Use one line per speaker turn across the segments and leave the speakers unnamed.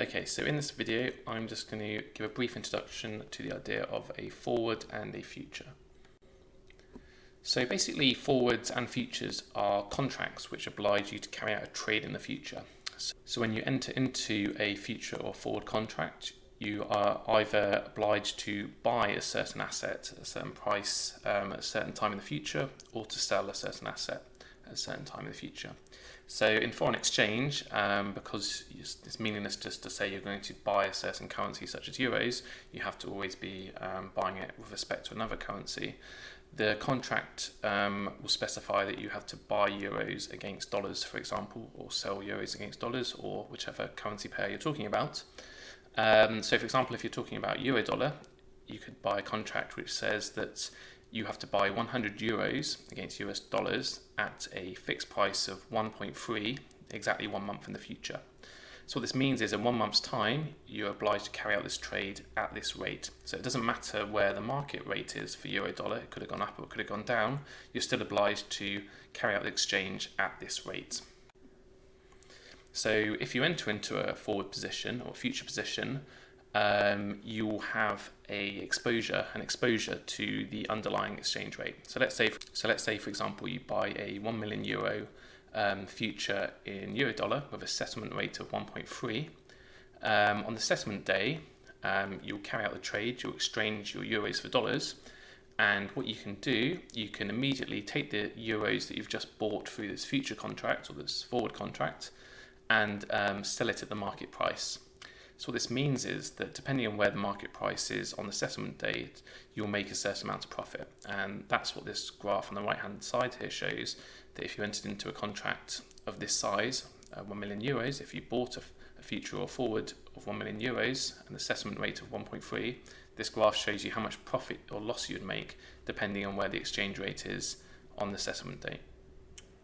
Okay, so in this video, I'm just going to give a brief introduction to the idea of a forward and a future. So basically, forwards and futures are contracts which oblige you to carry out a trade in the future. So when you enter into a future or forward contract, you are either obliged to buy a certain asset at a certain price at a certain time in the future, or to sell a certain asset at a certain time in the future. So in foreign exchange, because it's meaningless just to say you're going to buy a certain currency such as euros, you have to always be buying it with respect to another currency. The contract will specify that you have to buy euros against dollars, for example, or sell euros against dollars, or whichever currency pair you're talking about. So for example, if you're talking about euro dollar, you could buy a contract which says that you have to buy 100 euros against US dollars at a fixed price of 1.3 exactly 1 month in the future. So what this means is in 1 month's time, you're obliged to carry out this trade at this rate. So it doesn't matter where the market rate is for euro dollar, it could have gone up or it could have gone down, you're still obliged to carry out the exchange at this rate. So if you enter into a forward position or future position, you will have an exposure to the underlying exchange rate. So let's say for example you buy a 1 million euro future in euro dollar with a settlement rate of 1.3. On the settlement day, you'll carry out the trade, you'll exchange your euros for dollars, and what you can do, you can immediately take the euros that you've just bought through this future contract or this forward contract and sell it at the market price. So what this means is that depending on where the market price is on the settlement date, you'll make a certain amount of profit. And that's what this graph on the right hand side here shows, that if you entered into a contract of this size, 1 million euros, if you bought a future or forward of 1 million euros and the settlement rate of 1.3, this graph shows you how much profit or loss you'd make depending on where the exchange rate is on the settlement date.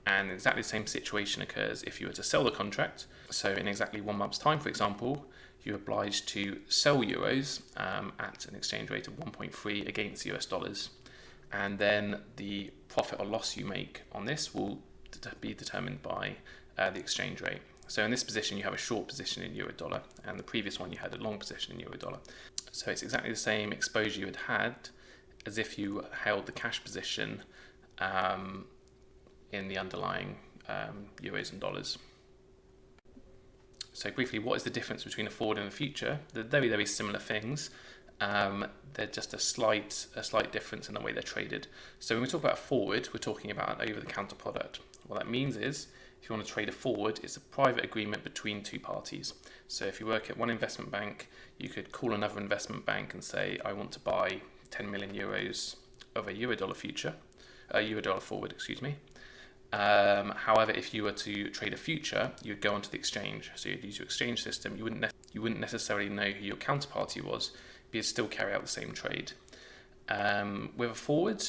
And exactly the same situation occurs if you were to sell the contract. So in exactly 1 month's time, for example, you're obliged to sell euros at an exchange rate of 1.3 against US dollars. And then the profit or loss you make on this will be determined by the exchange rate. So in this position, you have a short position in euro dollar, and the previous one you had a long position in euro dollar. So it's exactly the same exposure you had as if you held the cash position in the underlying euros and dollars. So briefly, what is the difference between a forward and a future? They're very, very similar things. They're just a slight difference in the way they're traded. So when we talk about a forward, we're talking about an over-the-counter product. What that means is, if you want to trade a forward, it's a private agreement between two parties. So if you work at one investment bank, you could call another investment bank and say, I want to buy 10 million euros of a euro dollar future, a euro dollar forward, excuse me. However, if you were to trade a future, you'd go onto the exchange. So you'd use your exchange system. You wouldn't necessarily know who your counterparty was, but you'd still carry out the same trade. With a forward,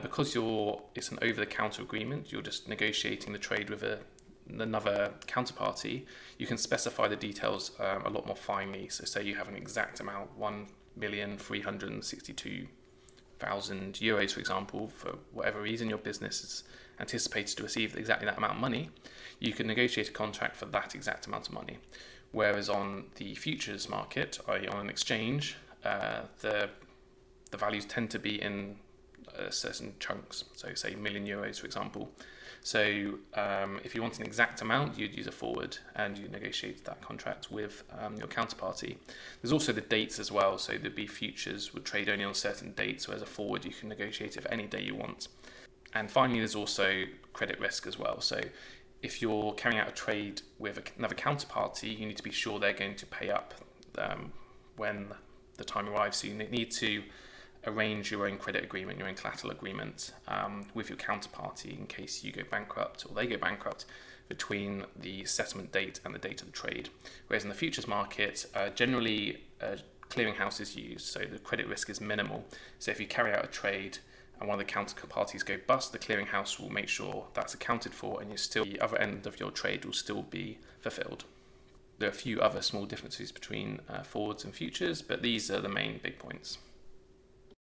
because it's an over-the-counter agreement, you're just negotiating the trade with another counterparty. You can specify the details a lot more finely. So say you have an exact amount, 1,362,000 euros, for example, for whatever reason your business is anticipated to receive exactly that amount of money, you can negotiate a contract for that exact amount of money. Whereas on the futures market, i.e. on an exchange, the values tend to be in certain chunks. So say €1 million, for example. So if you want an exact amount, you'd use a forward and you negotiate that contract with your counterparty. There's also the dates as well. So there'd be futures would trade only on certain dates, whereas a forward you can negotiate it for any day you want. And finally, there's also credit risk as well. So if you're carrying out a trade with another counterparty, you need to be sure they're going to pay up when the time arrives. So you need to arrange your own credit agreement, your own collateral agreement with your counterparty in case you go bankrupt or they go bankrupt between the settlement date and the date of the trade. Whereas in the futures market, generally clearinghouse is used, so the credit risk is minimal. So if you carry out a trade and one of the counterparties go bust, the clearinghouse will make sure that's accounted for and the other end of your trade will still be fulfilled. There are a few other small differences between forwards and futures, but these are the main big points.